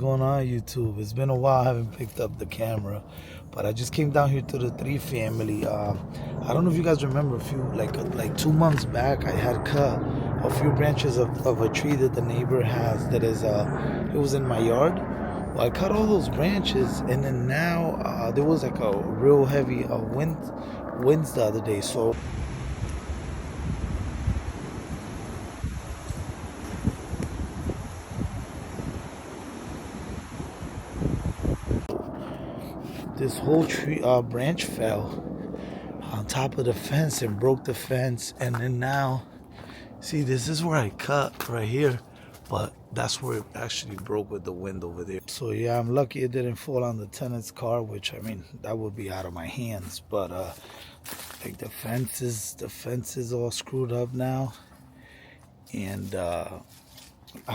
Going on YouTube? It's been a while. I haven't picked up the camera, but I just came down here to the three family. I don't know if you guys remember a few like 2 months back, I had cut a few branches of a tree that the neighbor has that is it was in my yard. Well, I cut all those branches, and then now there was like a real heavy winds the other day, so this whole tree branch fell on top of the fence and broke the fence. And then now, see, this is where I cut right here, but that's where it actually broke with the wind over there. So yeah, I'm lucky it didn't fall on the tenant's car, which, I mean, that would be out of my hands. But like the fence is all screwed up now, and I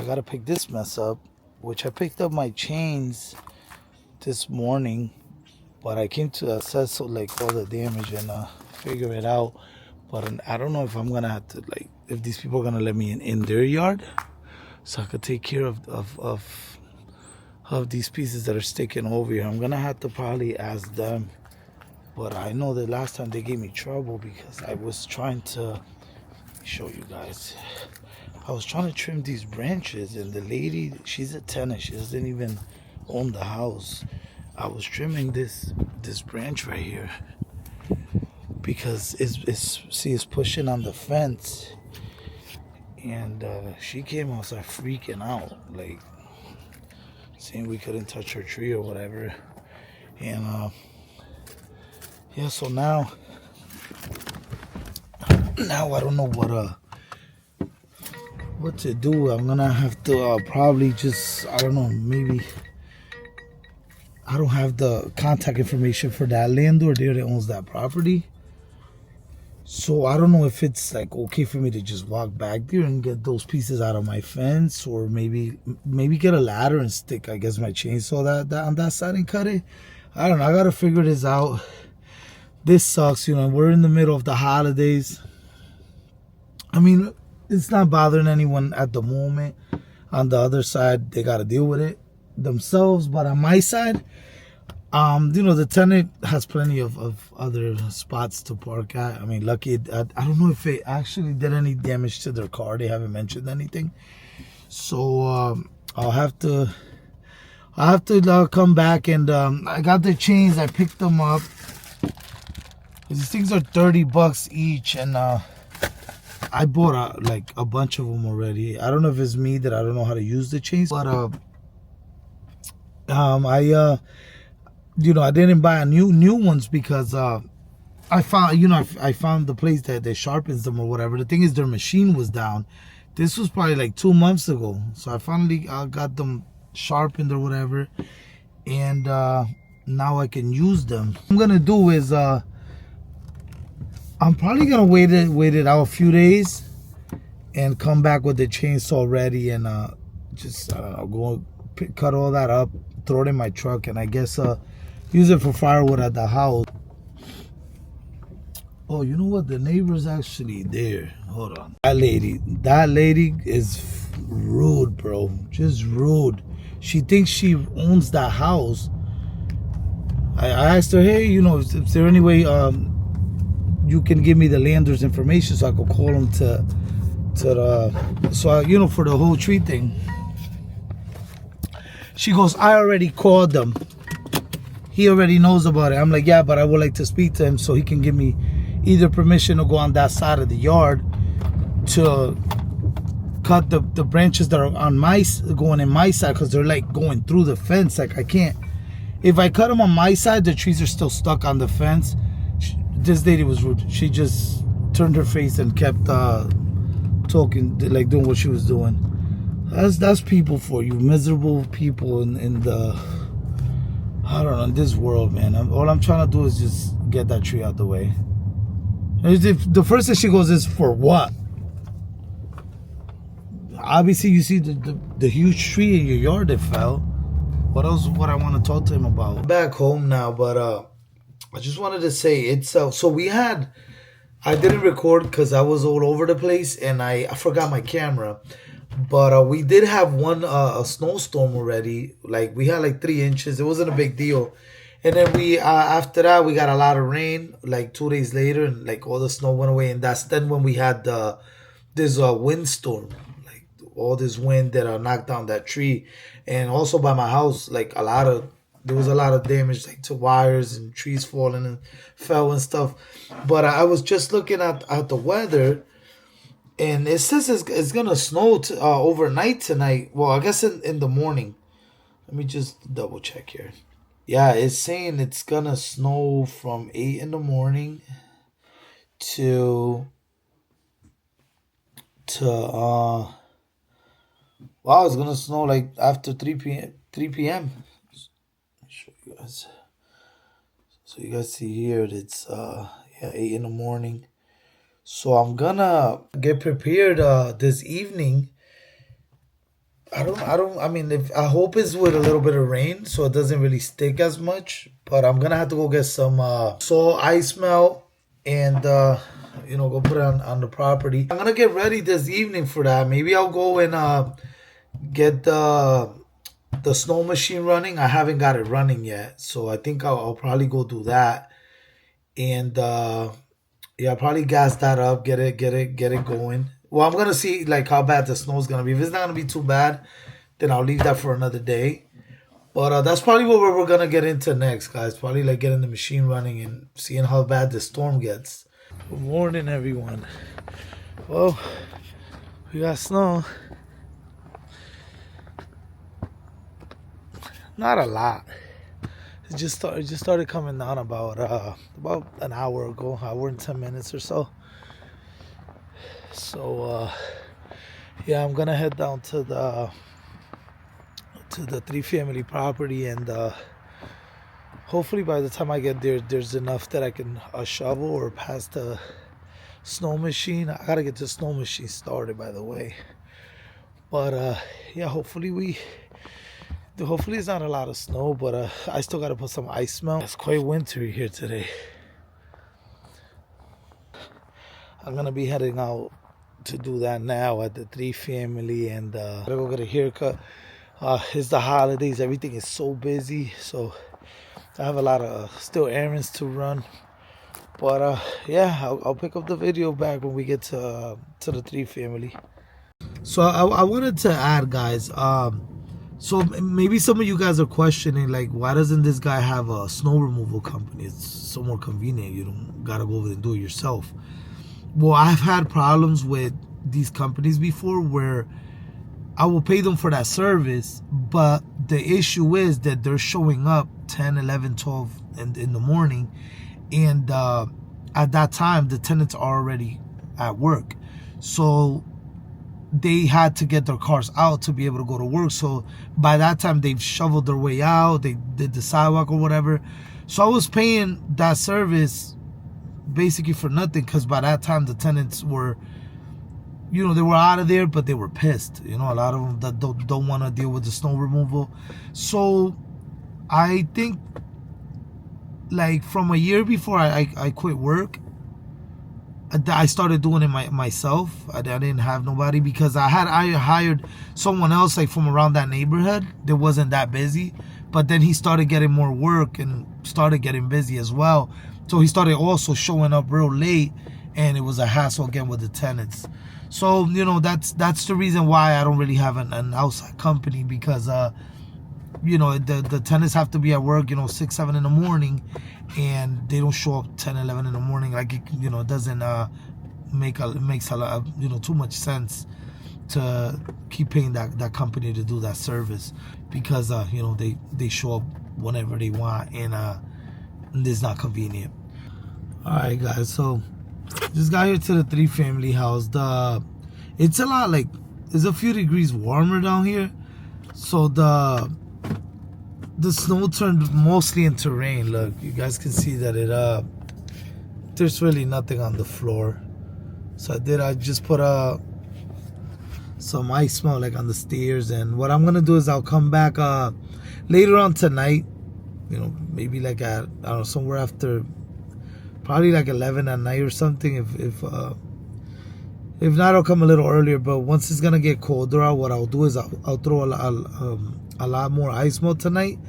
gotta pick this mess up, which I picked up my chains this morning, but I came to assess like all the damage and figure it out. But I don't know if I'm gonna have to, like, if these people are gonna let me in their yard, so I could take care of these pieces that are sticking over here. I'm gonna have to probably ask them. But I know that last time they gave me trouble because I was trying to, let me show you guys. I was trying to trim these branches, and the lady, she's a tenant. She doesn't even own the house. I was trimming this branch right here because it's pushing on the fence, and she came outside freaking out, like saying we couldn't touch her tree or whatever. And yeah, so now I don't know what to do. I'm gonna have to probably just, I don't know, maybe I don't have the contact information for that landlord there that owns that property. So I don't know if it's like okay for me to just walk back there and get those pieces out of my fence, or maybe get a ladder and stick, I guess, my chainsaw that on that side and cut it. I don't know. I gotta figure this out. This sucks, you know. We're in the middle of the holidays. I mean, it's not bothering anyone at the moment. On the other side, they gotta deal with it themselves. But on my side, you know, the tenant has plenty of other spots to park at. I mean, lucky, I don't know if it actually did any damage to their car. They haven't mentioned anything. So I'll have to come back, and I got the chains. I picked them up. These things are $30 each, and I bought like a bunch of them already. I don't know if it's me that I don't know how to use the chains, but you know, I didn't buy new ones because I found, you know, I found the place that sharpens them or whatever. The thing is, their machine was down. This was probably like 2 months ago, so I finally got them sharpened or whatever, and now I can use them. What I'm gonna do is I'm probably gonna wait it out a few days and come back with the chainsaw ready, and just, I don't know, cut all that up, throw it in my truck, and I guess use it for firewood at the house. Oh, you know what? The neighbor's actually there. Hold on. That lady is rude, bro. Just rude. She thinks she owns that house. I asked her, hey, you know, is there any way you can give me the landlord's information so I could call him you know, for the whole tree thing. She goes, I already called them. He already knows about it. I'm like, yeah, but I would like to speak to him so he can give me either permission to go on that side of the yard to cut the branches that are on going in my side, because they're like going through the fence. Like, I can't, if I cut them on my side, the trees are still stuck on the fence. This lady was rude. She just turned her face and kept talking, like doing what she was doing. That's people for you, miserable people in the, I don't know, in this world, man. All I'm trying to do is just get that tree out the way. The first thing she goes is, for what? Obviously, you see the huge tree in your yard that fell. What else would I want to talk to him about? I'm back home now, but I just wanted to say, it's so I didn't record because I was all over the place, and I forgot my camera. But we did have one a snowstorm already. Like we had like 3 inches. It wasn't a big deal. And then we after that we got a lot of rain like 2 days later, and like all the snow went away. And that's then when we had this windstorm, like all this wind that knocked down that tree. And also by my house, like there was a lot of damage, like to wires and trees falling and fell and stuff. But I was just looking at the weather, and it says it's gonna snow overnight tonight. Well, I guess in the morning. Let me just double check here. Yeah, it's saying it's gonna snow from 8 in the morning to wow, it's gonna snow like after 3 p.m. 3 p.m. Let me show you guys. So you guys see here it's yeah, 8 in the morning. So I'm gonna get prepared this evening. I mean, if I hope it's with a little bit of rain so it doesn't really stick as much. But I'm gonna have to go get some salt ice melt and go put it on the property. I'm gonna get ready this evening for that. Maybe I'll go and get the snow machine running. I haven't got it running yet, so I think I'll probably go do that. And yeah, I'll probably gas that up, get it going. Well, I'm gonna see like how bad the snow's gonna be. If it's not gonna be too bad, then I'll leave that for another day. But that's probably what we're gonna get into next, guys. Probably like getting the machine running and seeing how bad the storm gets. Good morning, everyone. Well, we got snow. Not a lot. It just started coming down about an hour ago, hour and 10 minutes or so. So yeah, I'm gonna head down to the 3-family property, and hopefully by the time I get there, there's enough that I can shovel or pass the snow machine. I gotta get the snow machine started, by the way. But yeah, hopefully it's not a lot of snow, but I still gotta put some ice melt. It's quite wintry here today. I'm gonna be heading out to do that now at the 3-family, and gotta go get a haircut. It's the holidays, everything is so busy, so I have a lot of still errands to run. But yeah, I'll pick up the video back when we get to the 3-family. So I wanted to add, guys. So maybe some of you guys are questioning, like, why doesn't this guy have a snow removal company? It's so more convenient. You don't gotta go over and do it yourself. Well, I've had problems with these companies before where I will pay them for that service, but the issue is that they're showing up 10, 11, 12 in the morning, and at that time the tenants are already at work. So they had to get their cars out to be able to go to work. So by that time they've shoveled their way out, they did the sidewalk or whatever. So I was paying that service basically for nothing, because by that time the tenants were, they were out of there, but they were pissed. A lot of them that don't want to deal with the snow removal. So I think like from a year before I quit work, I started doing it myself. I didn't have nobody, because I hired someone else like from around that neighborhood that wasn't that busy, but then he started getting more work and started getting busy as well. So he started also showing up real late, and it was a hassle again with the tenants. So that's the reason why I don't really have an outside company, because the tenants have to be at work 6, 7 in the morning, and they don't show up 10, 11 in the morning. Like it doesn't makes a lot too much sense to keep paying that company to do that service, because they show up whenever they want, and it's not convenient. All right, guys, so just got here to the 3-family house. It's a lot, like, it's a few degrees warmer down here, so the snow turned mostly into rain. Look, you guys can see that there's really nothing on the floor. So I just put some ice melt like on the stairs, and what I'm gonna do is I'll come back later on tonight, maybe like at, I don't know, somewhere after probably like 11 at night or something, If not, I'll come a little earlier. But once it's gonna get colder out, what I'll do is I'll throw a lot more ice melt tonight.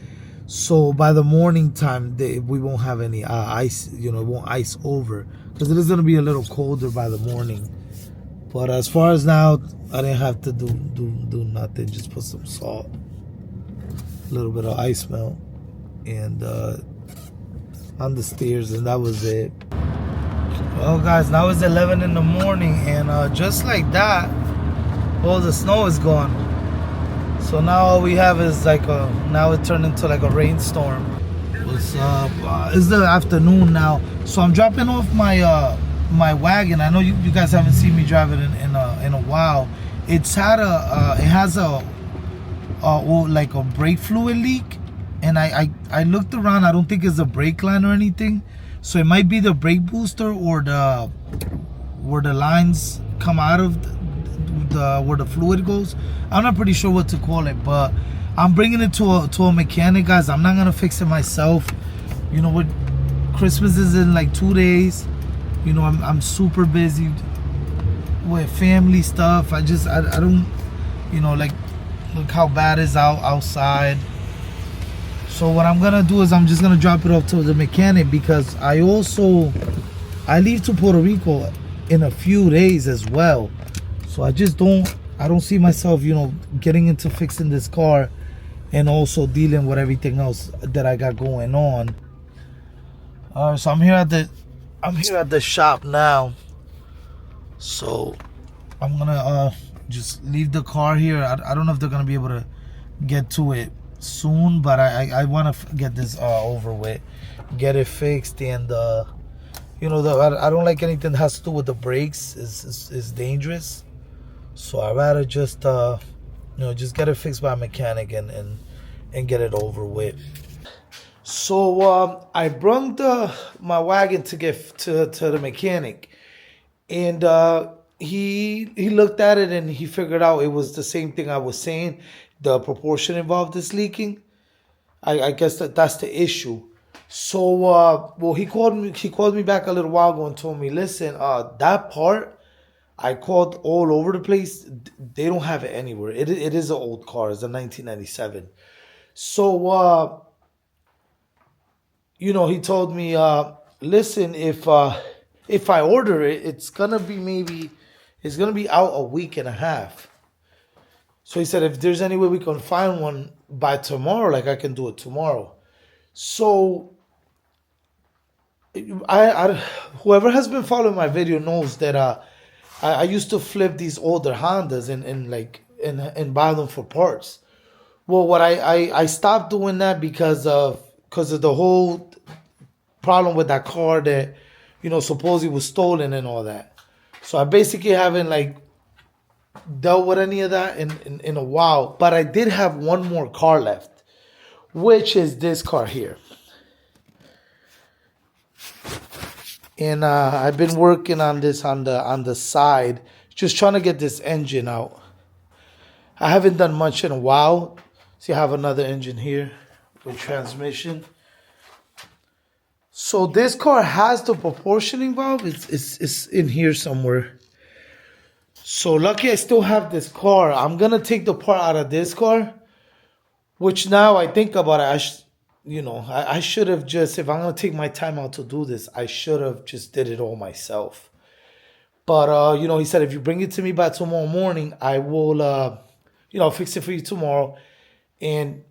So by the morning time, we won't have any ice. You know, it won't ice over because it is gonna be a little colder by the morning. But as far as now, I didn't have to do nothing. Just put some salt, a little bit of ice melt, and on the stairs, and that was it. Well, guys, now it's 11 in the morning, and just like that, all the snow is gone. So now all we have is now it turned into like a rainstorm. What's up? It's the afternoon now, so I'm dropping off my wagon. I know you guys haven't seen me drive it in a while. It has like a brake fluid leak, and I looked around. I don't think it's a brake line or anything, so it might be the brake booster or where the lines come out of where the fluid goes. I'm not pretty sure what to call it, but I'm bringing it to a mechanic, guys. I'm not gonna fix it myself. You know what? Christmas is in like 2 days. You know, I'm super busy with family stuff. I don't, you know, like, look how bad it's outside. So what I'm gonna do is I'm just gonna drop it off to the mechanic, because I leave to Puerto Rico in a few days as well. So I don't see myself, you know, getting into fixing this car and also dealing with everything else that I got going on. So I'm here at the shop now. So I'm gonna just leave the car here. I don't know if they're gonna be able to get to it soon, but I want to get this over with, get it fixed, and you know, I don't like anything that has to do with the brakes. Is dangerous. So I'd rather just you know, just get it fixed by a mechanic and get it over with. So I brought my wagon to get to the mechanic, and he looked at it and he figured out it was the same thing I was saying. The proportion involved is leaking. I guess that's the issue. So well, he called me back a little while ago and told me, listen, that part, I called all over the place. They don't have it anywhere. It is an old car. It's a 1997. So you know, he told me, listen, if I order it, it's gonna be out a week and a half. So he said, if there's any way we can find one by tomorrow, like I can do it tomorrow. So whoever has been following my video knows that I used to flip these older Hondas and buy them for parts. Well, what I stopped doing that because of the whole problem with that car that, you know, supposedly was stolen and all that. So I basically haven't dealt with any of that in a while. But I did have one more car left, which is this car here. And I've been working on this on the side, just trying to get this engine out. I haven't done much in a while. See, I have another engine here with transmission. So this car has the proportioning valve. It's in here somewhere. So lucky I still have this car. I'm gonna take the part out of this car, which now I think about it, I should have just, if I'm gonna take my time out to do this, I should have just did it all myself. But you know, he said, if you bring it to me by tomorrow morning, I will I'll fix it for you tomorrow, and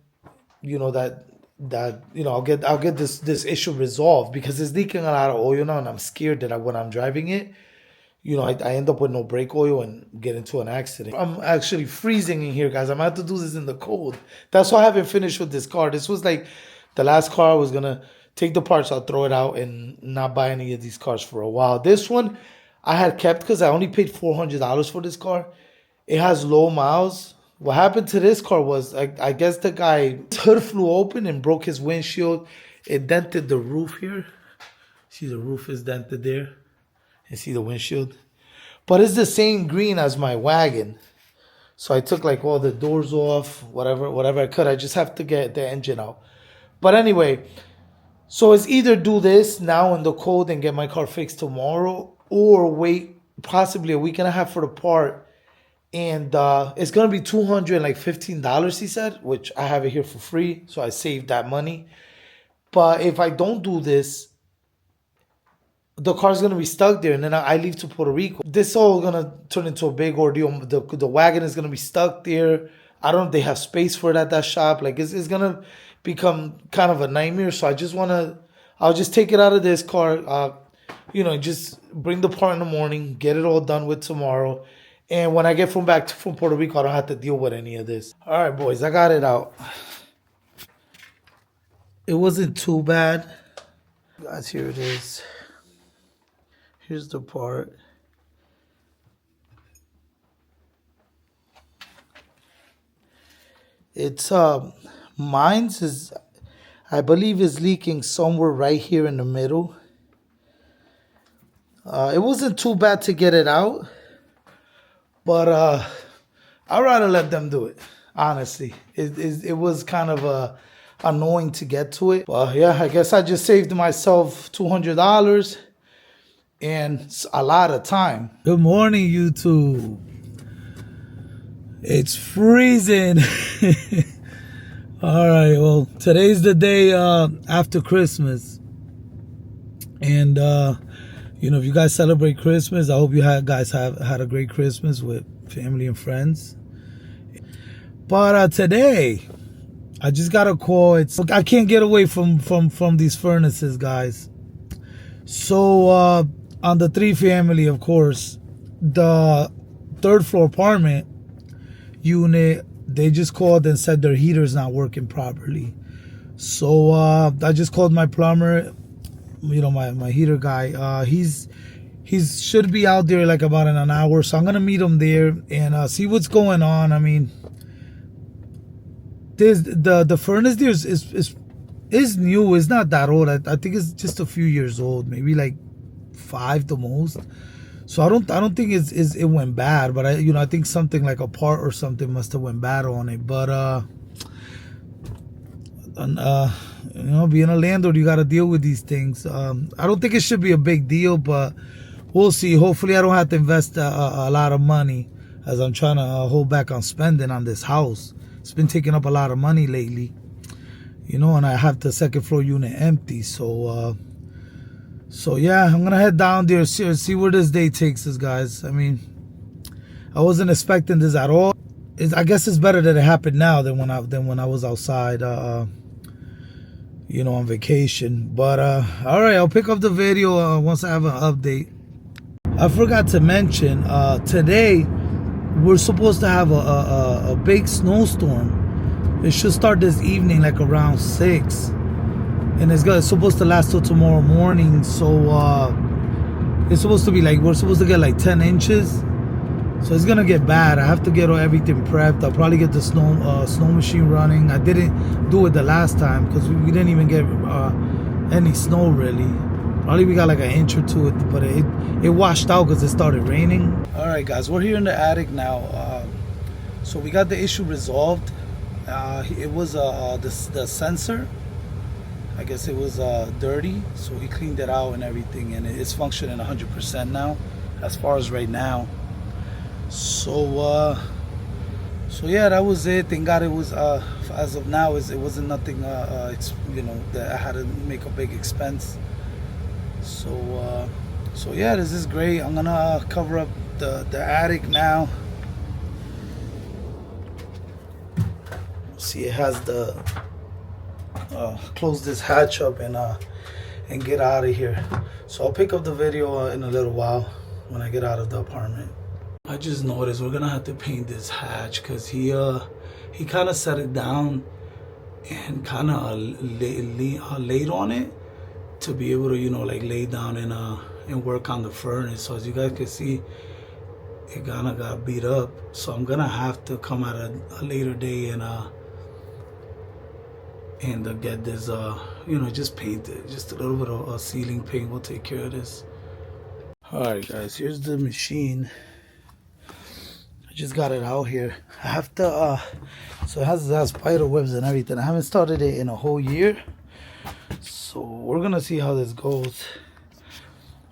you know I'll get this issue resolved, because it's leaking a lot of oil now, and I'm scared that when I'm driving it, you know, I end up with no brake oil and get into an accident. I'm actually freezing in here, guys. I'm going to have to do this in the cold. That's why I haven't finished with this car. This was like the last car. I was going to take the parts out, throw it out, and not buy any of these cars for a while. This one I had kept because I only paid $400 for this car. It has low miles. What happened to this car was, I guess the guy, his hood flew open and broke his windshield. It dented the roof here. See, the roof is dented there. And see the windshield. But it's the same green as my wagon. So I took like all the doors off, whatever I could. I just have to get the engine out. But anyway, so it's either do this now in the cold and get my car fixed tomorrow, or wait possibly a week and a half for the part, and it's gonna be $215. He said, which I have it here for free, so I saved that money. But if I don't do this, the car's gonna be stuck there, and then I leave to Puerto Rico. This is all gonna turn into a big ordeal. The wagon is gonna be stuck there. I don't know if they have space for it at that shop. Like it's gonna become kind of a nightmare. So I'll just take it out of this car. Just bring the part in the morning, get it all done with tomorrow, and when I get back from Puerto Rico, I don't have to deal with any of this. All right, boys, I got it out. It wasn't too bad, guys. Here it is. Here's the part. It's mine's is, I believe, is leaking somewhere right here in the middle. It wasn't too bad to get it out, but I'd rather let them do it. Honestly, it was kind of annoying to get to it. But yeah, I guess I just saved myself $200 and a lot of time. Good morning, YouTube. It's freezing. All right, well, today's the day after Christmas, and if you guys celebrate Christmas, I hope you guys have had a great Christmas with family and friends. But today, I just got a call. I can't get away from these furnaces, guys. So on the 3 family, of course, the 3rd floor apartment unit, they just called and said their heater's not working properly. So I just called my plumber, my heater guy. He's should be out there like about in an hour, so I'm gonna meet him there and see what's going on. I mean, the furnace there is new. It's not that old. I think it's just a few years old, maybe like 5 the most. So I don't think it went bad, but I think something like a part or something must have went bad on it. But being a landlord, you got to deal with these things. I don't think it should be a big deal, but we'll see. Hopefully I don't have to invest a lot of money, as I'm trying to hold back on spending on this house. It's been taking up a lot of money lately, and I have the 2nd floor unit empty. So yeah, I'm gonna head down there, see where this day takes us, guys. I mean, I wasn't expecting this at all. I guess it's better that it happened now than when I was outside, on vacation. But all right, I'll pick up the video once I have an update. I forgot to mention, today we're supposed to have a big snowstorm. It should start this evening, like around 6. And it's supposed to last till tomorrow morning. So it's supposed to be we're supposed to get like 10 inches. So it's gonna get bad. I have to get everything prepped. I'll probably get the snow machine running. I didn't do it the last time because we didn't even get any snow really. Probably we got like an inch or 2, but it washed out because it started raining. All right, guys, we're here in the attic now. So we got the issue resolved. It was the sensor. I guess it was dirty, so we cleaned it out and everything, and it's functioning 100% now, as far as right now. So yeah, that was it. Thank God it was. As of now, it wasn't nothing. That I had to make a big expense. So yeah, this is great. I'm gonna cover up the attic now. See, it has the. Close this hatch up and get out of here. So I'll pick up the video in a little while when I get out of the apartment. I just noticed we're gonna have to paint this hatch because he kind of set it down and kind of laid on it to be able to lay down and work on the furnace. So as you guys can see, it kind of got beat up. So I'm gonna have to come at a later day and get this just paint it. Just a little bit of ceiling paint will take care of this. All right, guys, here's the machine. I just got it out here. I have to so it has spider webs and everything. I haven't started it in a whole year, so we're gonna see how this goes.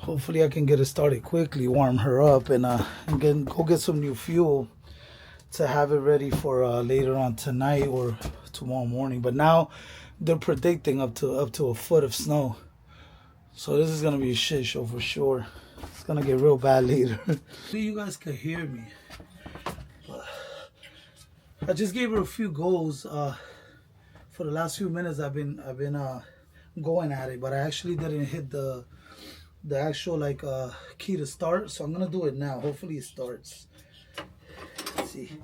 Hopefully I can get it started quickly, warm her up, and go get some new fuel to have it ready for later on tonight or tomorrow morning. But now they're predicting up to a foot of snow, so this is gonna be a shit show for sure. It's gonna get real bad later. You guys can hear me. I just gave her a few goals. For the last few minutes, I've been going at it, but I actually didn't hit the actual key to start. So I'm gonna do it now. Hopefully it starts. Let's see.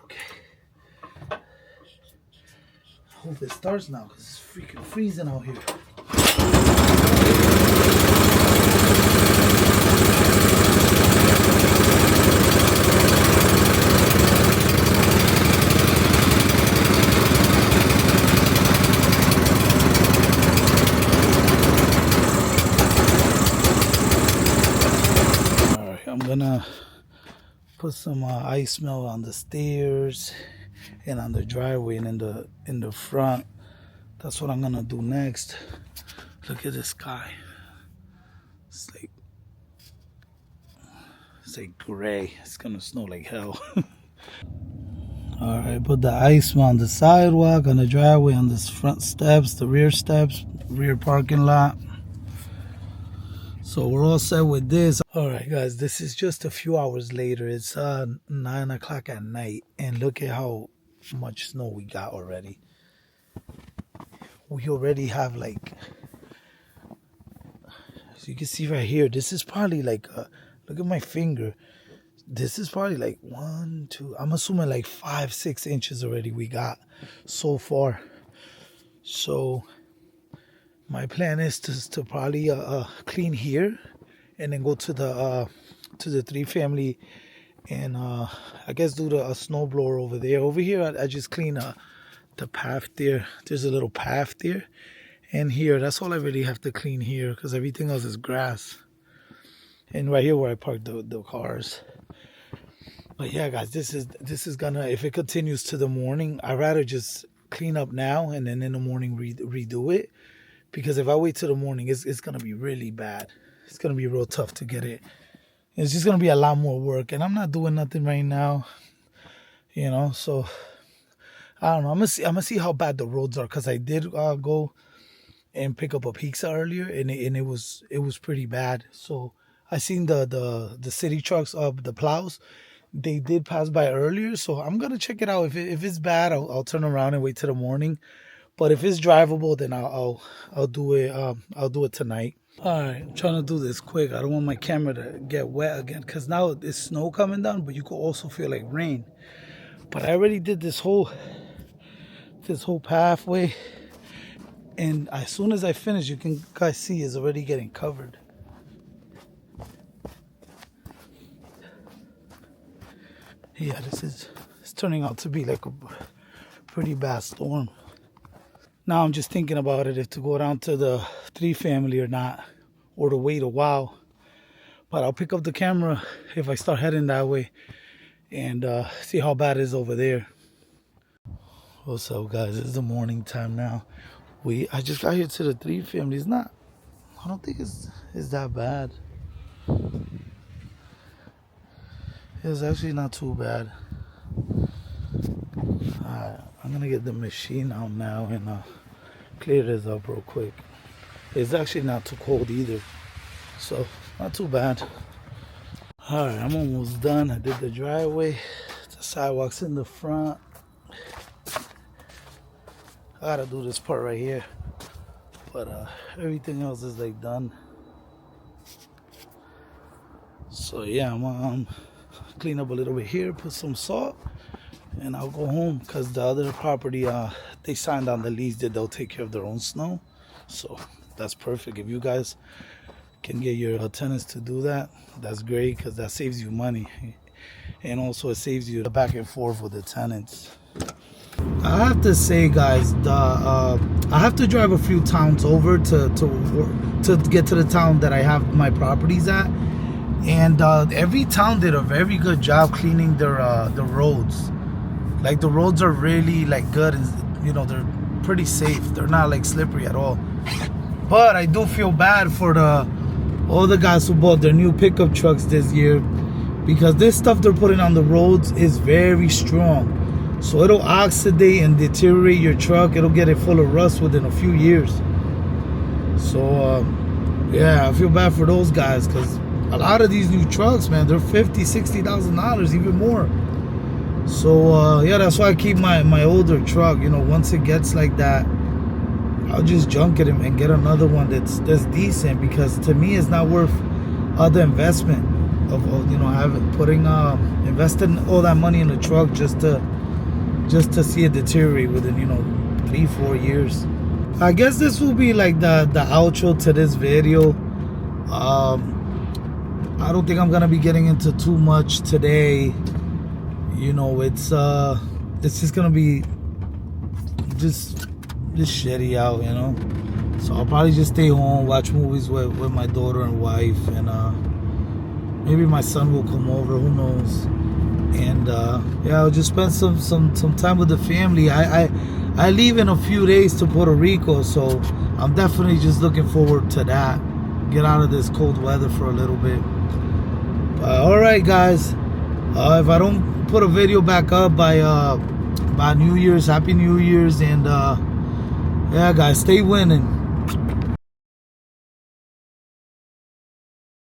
Okay. I hope it starts now because it's freaking freezing out here. I'm gonna put some ice melt on the stairs and on the driveway and in the front. That's what I'm gonna do next. Look at the sky. It's like gray. It's gonna snow like hell. All right, put the ice melt on the sidewalk, on the driveway, on the front steps, the rear steps, rear parking lot. So we're all set with this. All right, guys, this is just a few hours later. It's 9 o'clock at night, and look at how much snow we got already. We already have so you can see right here, this is probably look at my finger. This is probably 1, 2, I'm assuming 5, 6 inches already we got so far. So my plan is to probably clean here and then go to the 3-family and I guess do the snow blower over there. Over here I just clean the path there. There's a little path there, and here that's all I really have to clean here because everything else is grass. And right here where I parked the cars. But yeah, guys, this is gonna, if it continues to the morning, I'd rather just clean up now and then in the morning redo it. Because if I wait till the morning, it's going to be really bad. It's going to be real tough to get it. It's just going to be a lot more work. And I'm not doing nothing right now. So I don't know. I'm gonna see how bad the roads are. Because I did go and pick up a pizza earlier. And it was pretty bad. So I seen the city trucks, the plows. They did pass by earlier. So I'm going to check it out. If it's bad, I'll turn around and wait till the morning. But if it's drivable, then I'll do it. I'll do it tonight. All right, I'm trying to do this quick. I don't want my camera to get wet again because now there's snow coming down, but you could also feel like rain. But I already did this whole pathway, and as soon as I finish, you can guys see it's already getting covered. Yeah, it's turning out to be like a pretty bad storm. Now I'm just thinking about it, if to go down to the 3-family or not, or to wait a while. But I'll pick up the camera if I start heading that way and see how bad it is over there. What's up, guys? It's the morning time now. I just got here to the 3-family. I don't think it's that bad. It's actually not too bad. Alright, I'm gonna get the machine out now and clear this up real quick. It's actually not too cold either, so not too bad. Alright, I'm almost done. I did the driveway, the sidewalks in the front. I gotta do this part right here, but everything else is done. So yeah, I'm clean up a little bit here, put some salt, and I'll go home because the other property, they signed on the lease that they'll take care of their own snow. So that's perfect. If you guys can get your tenants to do that, that's great because that saves you money. And also it saves you the back and forth with the tenants. I have to say, guys, I have to drive a few towns over to get to the town that I have my properties at. And every town did a very good job cleaning their the roads. Like the roads are really good, and they're pretty safe. They're not like slippery at all. But I do feel bad for all the guys who bought their new pickup trucks this year, because this stuff they're putting on the roads is very strong. So it'll oxidate and deteriorate your truck. It'll get it full of rust within a few years. So yeah, I feel bad for those guys, because a lot of these new trucks, man, they're $50,000-$60,000, even more. So yeah, that's why I keep my older truck. You know, once it gets like that, I'll just junk it and get another one that's decent, because to me it's not worth the investment of, you know, investing all that money in the truck just to see it deteriorate within, you know, 3-4 years. I guess this will be like the outro to this video. I don't think I'm gonna be getting into too much today. You know, it's just gonna be just shitty out, you know. So I'll probably just stay home, watch movies with my daughter and wife, and maybe my son will come over, who knows. And yeah, I'll just spend some time with the family. I leave in a few days to Puerto Rico, so I'm definitely just looking forward to that. Get out of this cold weather for a little bit. Alright guys, if I don't put a video back up by New Year's, Happy New Year's, and yeah guys, stay winning.